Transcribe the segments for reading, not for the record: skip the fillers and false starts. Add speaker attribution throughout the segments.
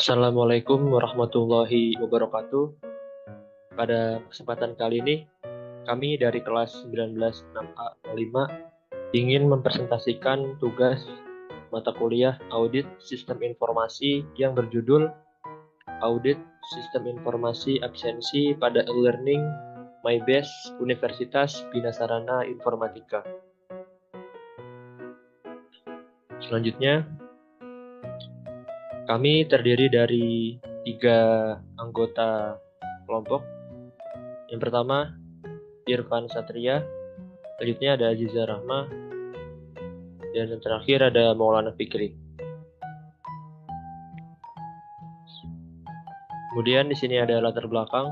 Speaker 1: Assalamualaikum warahmatullahi wabarakatuh. Pada kesempatan kali ini, kami dari kelas 196A05 ingin mempresentasikan tugas mata kuliah Audit Sistem Informasi yang berjudul Audit Sistem Informasi Absensi pada E-Learning MyBest Universitas Bina Sarana Informatika. Selanjutnya, kami terdiri dari 3 anggota kelompok. Yang pertama, Irfan Satria, selanjutnya ada Aziza Rahma, dan yang terakhir ada Maulana Fikri. Kemudian di sini ada latar belakang.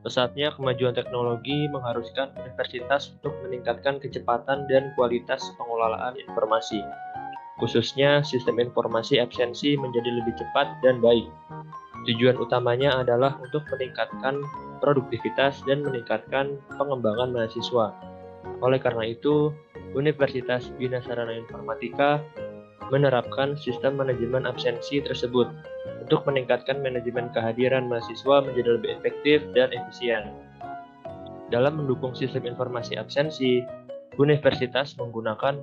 Speaker 1: Pesatnya kemajuan teknologi mengharuskan universitas untuk meningkatkan kecepatan dan kualitas pengelolaan informasi. Khususnya sistem informasi absensi menjadi lebih cepat dan baik. Tujuan utamanya adalah untuk meningkatkan produktivitas dan meningkatkan pengembangan mahasiswa. Oleh karena itu, Universitas Bina Sarana Informatika menerapkan sistem manajemen absensi tersebut untuk meningkatkan manajemen kehadiran mahasiswa menjadi lebih efektif dan efisien. Dalam mendukung sistem informasi absensi, universitas menggunakan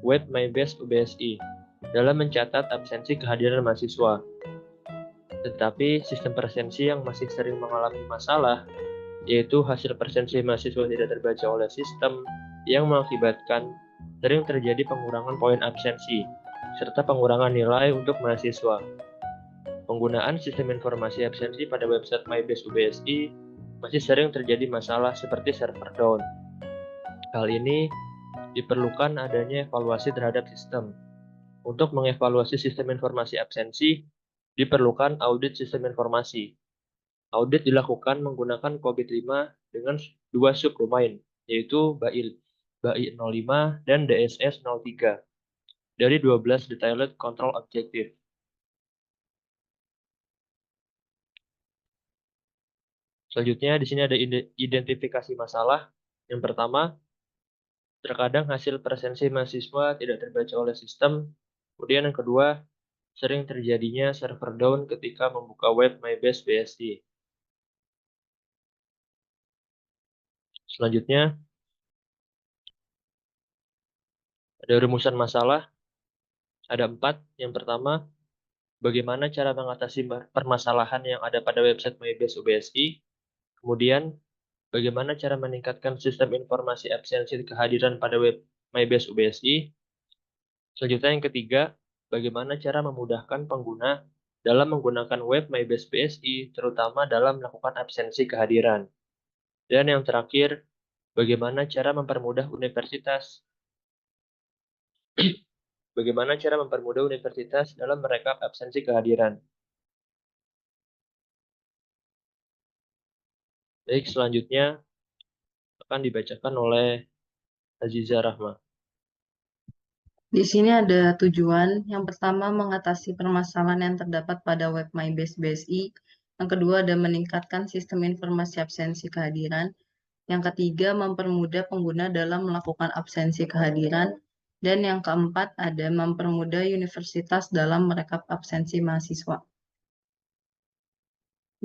Speaker 1: Web MyBest UBSI dalam mencatat absensi kehadiran mahasiswa. Tetapi sistem presensi yang masih sering mengalami masalah, yaitu hasil presensi mahasiswa tidak terbaca oleh sistem yang mengakibatkan sering terjadi pengurangan poin absensi serta pengurangan nilai untuk mahasiswa. Penggunaan sistem informasi absensi pada website MyBest UBSI masih sering terjadi masalah seperti server down. Hal ini diperlukan adanya evaluasi terhadap sistem. Untuk mengevaluasi sistem informasi absensi, diperlukan audit sistem informasi. Audit dilakukan menggunakan COVID-5 dengan 2 subdomain, yaitu BAI 05 dan DSS 03 dari 12 Detailed Control Objective. Selanjutnya di sini ada identifikasi masalah. Yang pertama, terkadang hasil presensi mahasiswa tidak terbaca oleh sistem. Kemudian yang kedua, sering terjadinya server down ketika membuka web MyBest BSI. Selanjutnya, ada rumusan masalah. Ada 4. Yang pertama, bagaimana cara mengatasi permasalahan yang ada pada website MyBest UBSI. Kemudian, bagaimana cara meningkatkan sistem informasi absensi kehadiran pada web MyBest UBSI. Selanjutnya yang ketiga, bagaimana cara memudahkan pengguna dalam menggunakan web MyBest BSI, terutama dalam melakukan absensi kehadiran. Dan yang terakhir, bagaimana cara mempermudah universitas dalam merekap absensi kehadiran. Baik, selanjutnya akan dibacakan oleh Aziza Rahma.
Speaker 2: Di sini ada tujuan. Yang pertama, mengatasi permasalahan yang terdapat pada web MyBest BSI. Yang kedua, ada meningkatkan sistem informasi absensi kehadiran. Yang ketiga, mempermudah pengguna dalam melakukan absensi kehadiran. Dan yang keempat, ada mempermudah universitas dalam merekap absensi mahasiswa.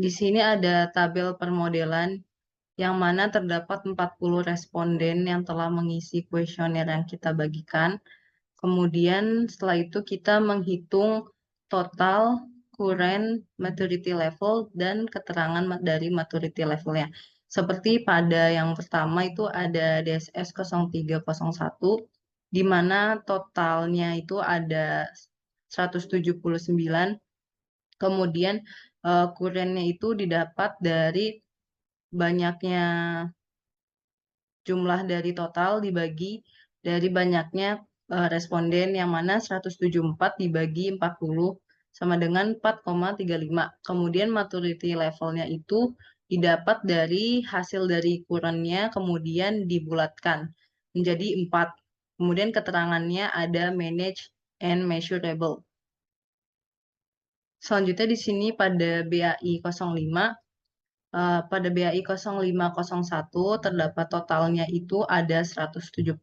Speaker 2: Di sini ada tabel permodelan yang mana terdapat 40 responden yang telah mengisi kuesioner yang kita bagikan. Kemudian setelah itu kita menghitung total, current, maturity level, dan keterangan dari maturity levelnya. Seperti pada yang pertama itu ada DSS 0301, di mana totalnya itu ada 179. Kemudian currentnya itu didapat dari banyaknya jumlah dari total dibagi dari banyaknya responden, yang mana 174 dibagi 40 sama dengan 4,35. Kemudian maturity levelnya itu didapat dari hasil dari currentnya, kemudian dibulatkan menjadi 4. Kemudian keterangannya ada manage and measurable. Selanjutnya di sini pada BAI 05, pada BAI 0501 terdapat totalnya itu ada 179.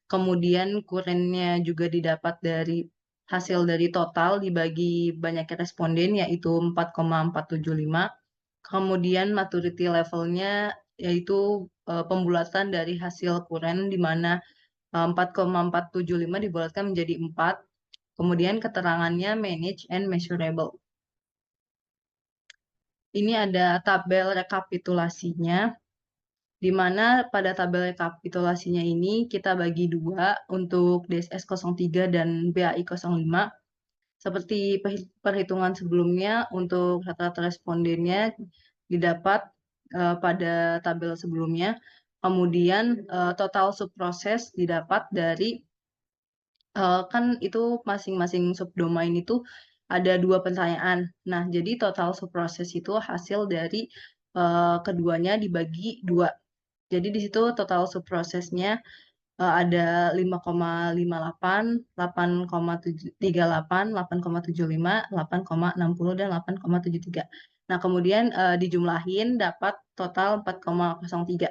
Speaker 2: Kemudian currentnya juga didapat dari hasil dari total dibagi banyaknya responden yaitu 4,475. Kemudian maturity levelnya yaitu pembulatan dari hasil kuren di mana 4,475 dibulatkan menjadi 4. Kemudian keterangannya manage and measurable. Ini ada tabel rekapitulasinya, di mana pada tabel rekapitulasinya ini kita bagi dua untuk DSS 03 dan BAI 05. Seperti perhitungan sebelumnya, untuk rata-rata respondennya didapat pada tabel sebelumnya. Kemudian total subproses didapat dari kan itu masing-masing subdomain itu ada dua pertanyaan. Nah, jadi total subproses itu hasil dari keduanya dibagi dua. Jadi di situ total subprosesnya ada 5,58, 8,38, 8,75, 8,60, dan 8,73. Nah, kemudian dijumlahin dapat total 4,03.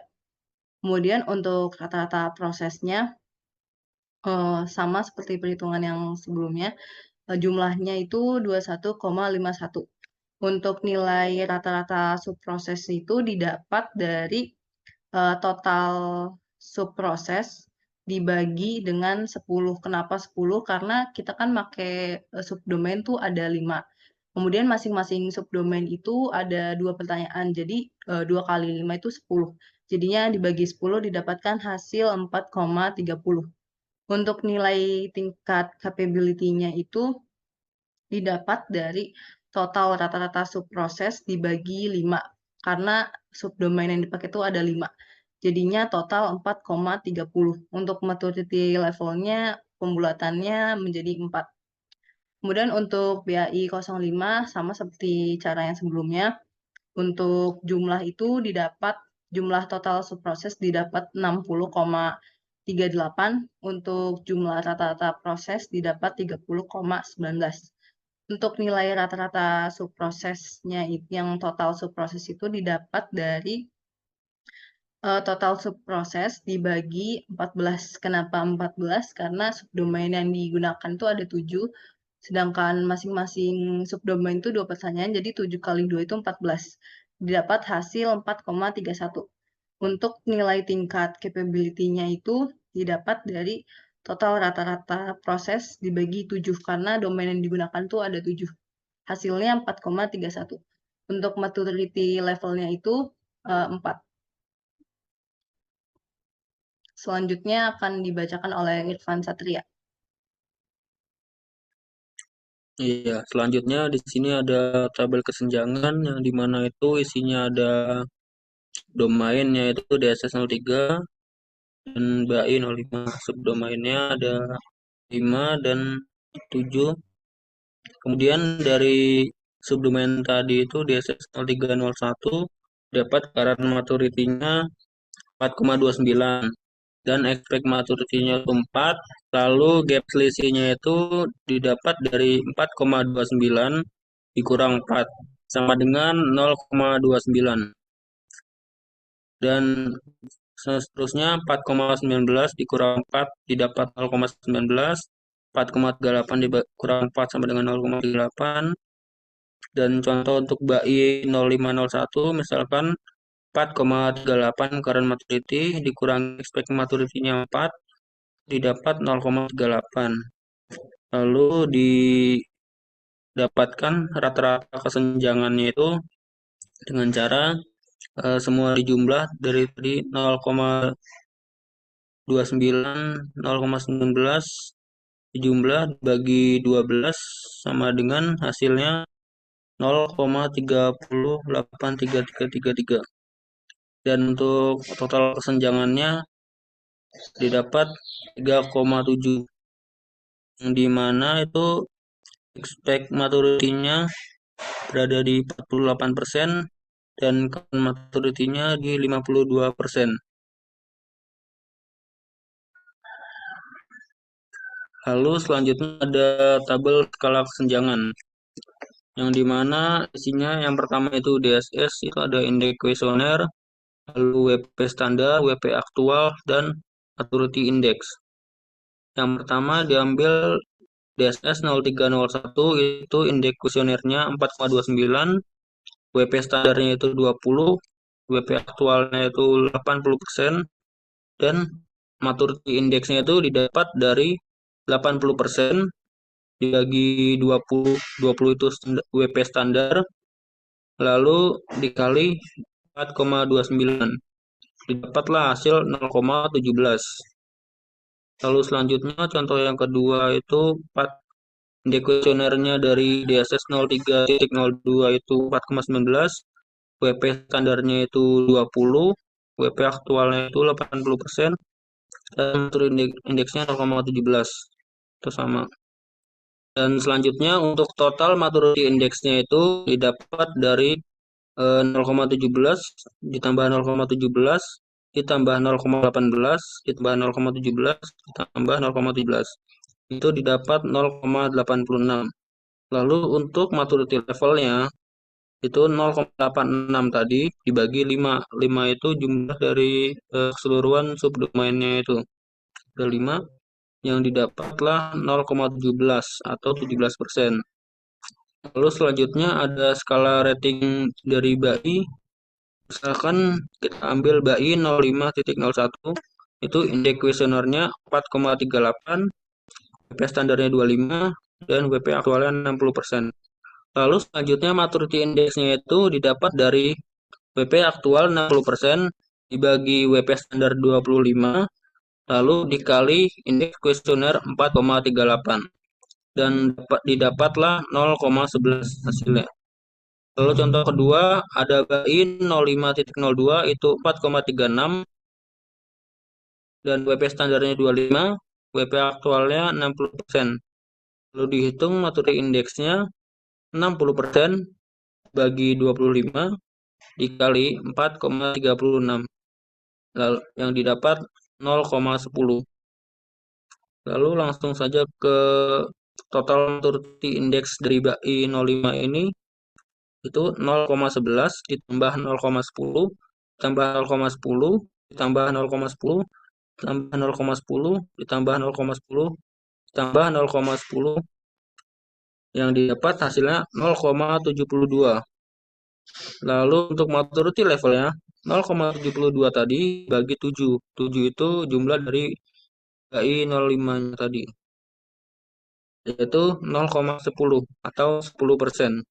Speaker 2: Kemudian untuk rata-rata prosesnya sama seperti perhitungan yang sebelumnya, jumlahnya itu 21,51. Untuk nilai rata-rata subproses itu didapat dari total subproses dibagi dengan 10. Kenapa 10? Karena kita kan pakai subdomain tuh ada 5. Kemudian masing-masing subdomain itu ada dua pertanyaan. Jadi 2 kali 5 itu 10. Jadinya dibagi 10 didapatkan hasil 4,30. Untuk nilai tingkat capability-nya itu didapat dari total rata-rata subproses dibagi 5. Karena subdomain yang dipakai itu ada 5. Jadinya total 4,30. Untuk maturity levelnya pembulatannya menjadi 4. Kemudian untuk BAI 05 sama seperti cara yang sebelumnya. Untuk jumlah itu didapat, jumlah total subproses didapat 60,38. Untuk jumlah rata-rata proses didapat 30,19. Untuk nilai rata-rata subprosesnya yang total subproses itu didapat dari total subproses dibagi 14. Kenapa 14? Karena subdomain yang digunakan itu ada 7, sedangkan masing-masing subdomain itu 2 pertanyaan, jadi 7 kali 2 itu 14. Didapat hasil 4,31. Untuk nilai tingkat capability-nya itu didapat dari total rata-rata proses dibagi 7, karena domain yang digunakan itu ada 7. Hasilnya 4,31. Untuk maturity levelnya itu 4. Selanjutnya akan dibacakan oleh Irfan Satria.
Speaker 3: Iya, selanjutnya di sini ada tabel kesenjangan yang dimana itu isinya ada domain yaitu DSS 03 dan BAI 05. Subdomainnya ada 5 dan 7. Kemudian dari subdomain tadi itu DSS 0301 dapat current maturity-nya 4,29 dan expect maturity-nya itu 4, lalu gap selisihnya itu didapat dari 4,29 dikurang 4 sama dengan 0,29 dan seterusnya 4,19 dikurang 4 didapat 0,19, 4,38 dikurang 4 sama dengan 0,38. Dan contoh untuk BAI 0501 misalkan 4,38 current maturity dikurang expect maturity-nya 4 didapat 0,38. Lalu didapatkan rata-rata kesenjangannya itu dengan cara semua dijumlah dari tadi 0,29, 0,19 dijumlah bagi 12 sama dengan hasilnya 0,308333. Dan untuk total kesenjangannya didapat 3,7, yang dimana itu expect maturity-nya berada di 48% dan current maturity-nya di 52%. Lalu selanjutnya ada tabel skala kesenjangan, yang dimana isinya yang pertama itu DSS, itu ada indeks kuesioner, lalu WP standar, WP aktual, dan maturity index. Yang pertama diambil DSS 0301 itu indeks kuesionernya 4,29, WP standarnya itu 20, WP aktualnya itu 80%, dan maturity indeksnya itu didapat dari 80% dibagi 20, 20 itu WP standar, lalu dikali 4,29. Didapatlah hasil 0,17. Lalu selanjutnya contoh yang kedua itu indeks kuesionernya dari DSS 03.02 itu 4,19, WP standarnya itu 20, WP aktualnya itu 80%, dan indeksnya 0,17. Itu sama. Dan selanjutnya untuk total maturity indeksnya itu didapat dari 0,17 ditambah 0,17 ditambah 0,18 ditambah 0,17 ditambah 0,17. Itu didapat 0,86. Lalu untuk maturity levelnya itu 0,86 tadi dibagi 5. 5 itu jumlah dari keseluruhan subdomainnya itu. Ada 5 yang didapatlah 0,17 atau 17%. Lalu selanjutnya ada skala rating dari BAI. Misalkan kita ambil BAI 05.01, itu indeks kuesionernya 4,38, WP standarnya 25, dan WP aktualnya 60%. Lalu selanjutnya maturity indeksnya itu didapat dari WP aktual 60% dibagi WP standar 25, lalu dikali indeks kuesioner 4,38, dan didapatlah 0,11 hasilnya. Lalu contoh kedua ada BAI 05.02 itu 4,36 dan WP standarnya 25, WP aktualnya 60%. Lalu dihitung maturity indeksnya 60% bagi 25 dikali 4,36. Lalu yang didapat 0,10. Lalu langsung saja ke total maturity index dari BAI 05 ini itu 0,11 ditambah 0,10 ditambah 0,10 ditambah 0,10 ditambah 0,10 ditambah 0,10 ditambah 0,10 yang didapat hasilnya 0,72. Lalu untuk maturity levelnya 0,72 tadi bagi 7. 7 itu jumlah dari BAI 05 tadi, yaitu 0,10 atau 10%.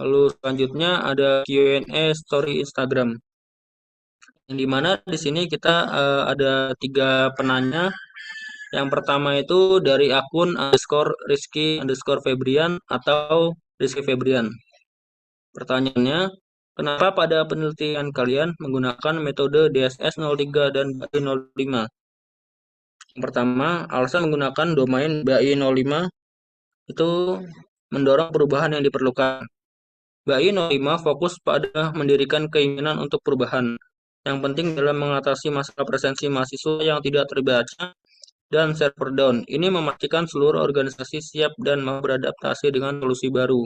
Speaker 3: Lalu selanjutnya ada Q&A story Instagram. Yang dimana di sini kita ada 3 penanya. Yang pertama itu dari akun _Rizky_Febrian atau Rizky Febrian. Pertanyaannya, kenapa pada penelitian kalian menggunakan metode DSS 03 dan BAI 05? Yang pertama, alasan menggunakan domain BAI 05 itu mendorong perubahan yang diperlukan. BAI 05 fokus pada mendirikan keinginan untuk perubahan. Yang penting dalam mengatasi masalah presensi mahasiswa yang tidak terbaca dan server down. Ini memastikan seluruh organisasi siap dan mau beradaptasi dengan solusi baru.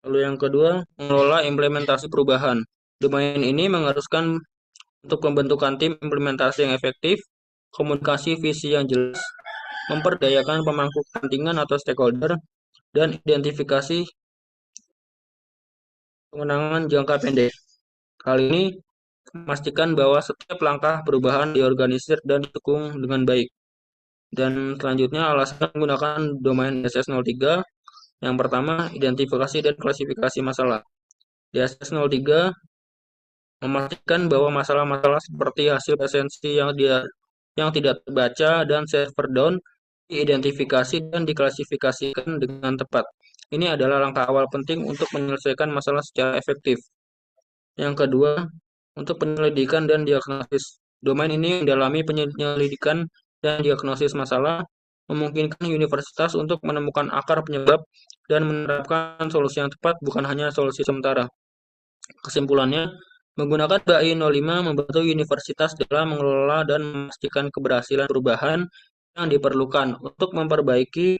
Speaker 3: Lalu yang kedua, mengelola implementasi perubahan. Domain ini mengharuskan untuk pembentukan tim implementasi yang efektif, komunikasi visi yang jelas, memperdayakan pemangku kepentingan atau stakeholder, dan identifikasi kemenangan jangka pendek. Hal ini memastikan bahwa setiap langkah perubahan diorganisir dan didukung dengan baik. Dan selanjutnya alasan menggunakan domain DSS 03. Yang pertama, identifikasi dan klasifikasi masalah. DSS 03 memastikan bahwa masalah-masalah seperti hasil presensi yang tidak terbaca dan server down diidentifikasi dan diklasifikasikan dengan tepat. Ini adalah langkah awal penting untuk menyelesaikan masalah secara efektif. Yang kedua, untuk penyelidikan dan diagnosis. Domain ini mendalami penyelidikan dan diagnosis masalah, memungkinkan universitas untuk menemukan akar penyebab dan menerapkan solusi yang tepat, bukan hanya solusi sementara. Kesimpulannya, menggunakan BAI 05 membantu universitas dalam mengelola dan memastikan keberhasilan perubahan yang diperlukan untuk memperbaiki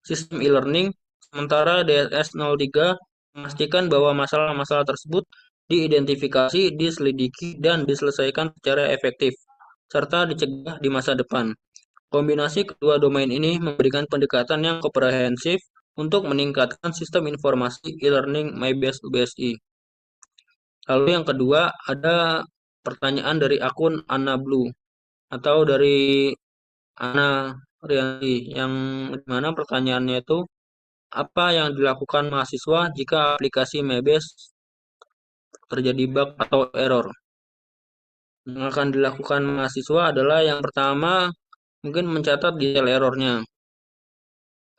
Speaker 3: sistem e-learning, sementara DSS 03 memastikan bahwa masalah-masalah tersebut diidentifikasi, diselidiki, dan diselesaikan secara efektif, serta dicegah di masa depan. Kombinasi kedua domain ini memberikan pendekatan yang komprehensif untuk meningkatkan sistem informasi e-learning MyBase UBSI. Lalu yang kedua ada pertanyaan dari akun Anna Blue atau dari Ana Rianti yang dimana pertanyaannya itu apa yang dilakukan mahasiswa jika aplikasi MyBase terjadi bug atau error? Yang akan dilakukan mahasiswa adalah yang pertama mungkin mencatat detail errornya.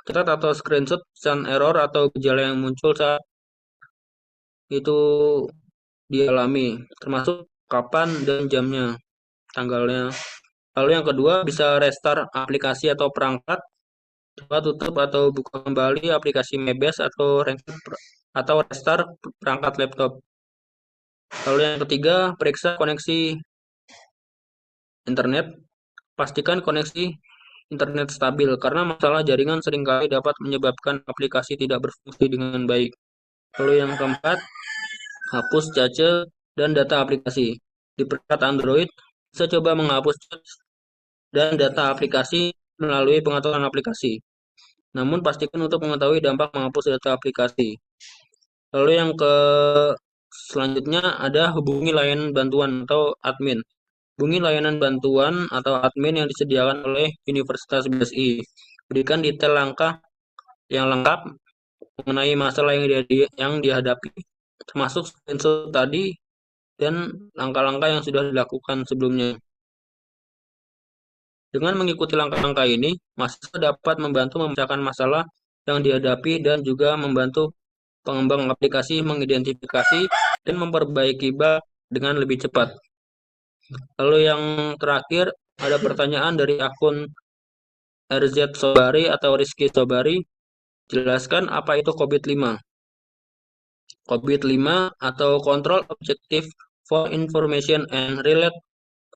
Speaker 3: Catat atau screenshot pesan error atau gejala yang muncul saat itu dialami, termasuk kapan dan jamnya, tanggalnya. Lalu yang kedua bisa restart aplikasi atau perangkat, coba tutup atau buka kembali aplikasi MyBase atau restart perangkat laptop. Lalu yang ketiga, periksa koneksi internet. Pastikan koneksi internet stabil karena masalah jaringan seringkali dapat menyebabkan aplikasi tidak berfungsi dengan baik. Lalu yang keempat, hapus cache dan data aplikasi. Di perangkat Android, bisa coba menghapus cache dan data aplikasi melalui pengaturan aplikasi. Namun pastikan untuk mengetahui dampak menghapus data aplikasi. Lalu yang selanjutnya ada hubungi layanan bantuan atau admin. Hubungi layanan bantuan atau admin yang disediakan oleh Universitas BSI. Berikan detail langkah yang lengkap mengenai masalah yang dihadapi, termasuk screenshot tadi dan langkah-langkah yang sudah dilakukan sebelumnya. Dengan mengikuti langkah-langkah ini, mahasiswa dapat membantu memecahkan masalah yang dihadapi dan juga membantu pengembang aplikasi mengidentifikasi dan memperbaiki bug dengan lebih cepat. Lalu yang terakhir, ada pertanyaan dari akun RZ Sobari atau Rizky Sobari. Jelaskan apa itu COVID-5. COVID-5 atau Control Objective for Information and Related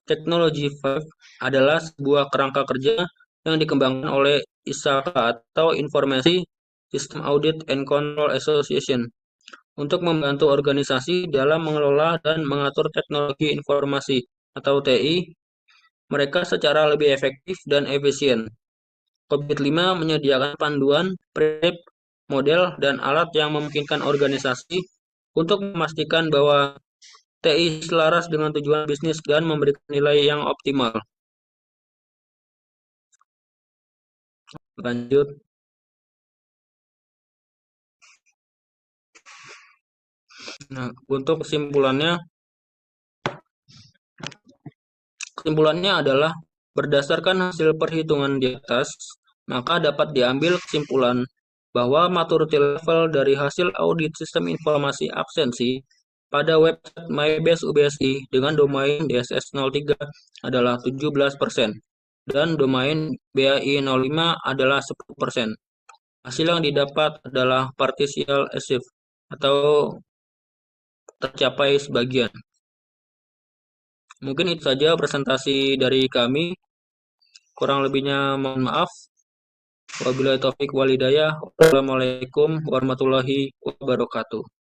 Speaker 3: Technology 5 adalah sebuah kerangka kerja yang dikembangkan oleh ISAKA atau Informasi System Audit and Control Association untuk membantu organisasi dalam mengelola dan mengatur teknologi informasi atau TI mereka secara lebih efektif dan efisien. COVID-5 menyediakan panduan, prinsip, model, dan alat yang memungkinkan organisasi untuk memastikan bahwa TI selaras dengan tujuan bisnis dan memberikan nilai yang optimal. Lanjut. Nah, untuk kesimpulannya adalah berdasarkan hasil perhitungan di atas, maka dapat diambil kesimpulan bahwa maturity level dari hasil audit sistem informasi absensi pada website MyBase UBSI dengan domain DSS03 adalah 17% dan domain BAI 05 adalah 10%. Hasil yang didapat adalah partial achieve atau tercapai sebagian. Mungkin itu saja presentasi dari kami. Kurang lebihnya mohon maaf. Wabillahi taufiq walhidayah. Wassalamualaikum warahmatullahi wabarakatuh.